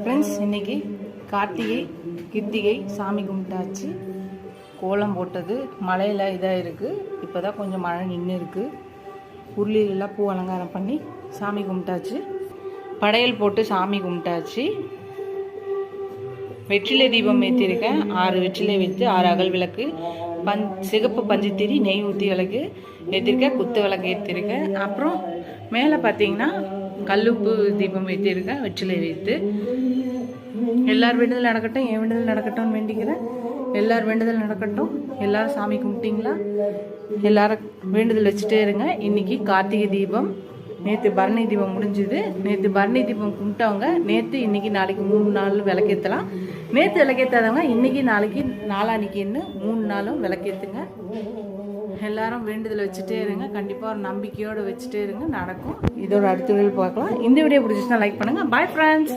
Friends, இன்னைக்கு கார்த்திகை கிருத்திகை சாமி கும்பிட்டாச்சு. கோலம் போட்டது மழையில் இதாக இருக்குது. இப்போ தான் கொஞ்சம் மழை நின்று இருக்குது. உருளிலெல்லாம் பூ அலங்காரம் பண்ணி சாமி கும்பிட்டாச்சு. படையல் போட்டு சாமி கும்பிட்டாச்சு. வெற்றிலை தீபம் ஏற்றிருக்கேன். 6 வெற்றிலை வைத்து 6 அகல் விளக்கு, சிகப்பு பஞ்சுத்திரி, நெய் ஊற்றி விளக்கு ஏற்றிருக்கேன். குத்து விளக்கு ஏற்றிருக்கேன். அப்புறம் மேலே பார்த்தீங்கன்னா கல்லுப்பு தீபம் ஏற்றிருக்கேன் வெற்றிலை வைத்து. எல்லார் வேண்டுதல் நடக்கட்டும், என் வேண்டுதல் நடக்கட்டும்னு வேண்டிக்கிறேன். எல்லார் வேண்டுதல் நடக்கட்டும். எல்லாரும் சாமி கும்பிட்டீங்களா? எல்லாரும் வேண்டுதல் வச்சுட்டே இருங்க. இன்னைக்கு கார்த்திகை தீபம். நேற்று பரணி தீபம் முடிஞ்சுது. நேற்று பரணி தீபம் கும்பிட்டவங்க நேற்று இன்னைக்கு நாளைக்கு 3 நாள் விளக்கேற்றலாம். நேற்று விளக்கேற்றாதவங்க இன்னைக்கு நாளைக்கு நாளானிக்குன்னு 3 நாளும் விளக்கேற்றுங்க. எல்லாரும் வேண்டுதல் வச்சுட்டே இருங்க. கண்டிப்பாக ஒரு நம்பிக்கையோடு வச்சுட்டே இருங்க, நடக்கும். இதோட அடுத்த வீடியோ பார்க்கலாம். இந்த வீடியோ பிடிச்சிச்சுன்னா லைக் பண்ணுங்கள். Bye friends.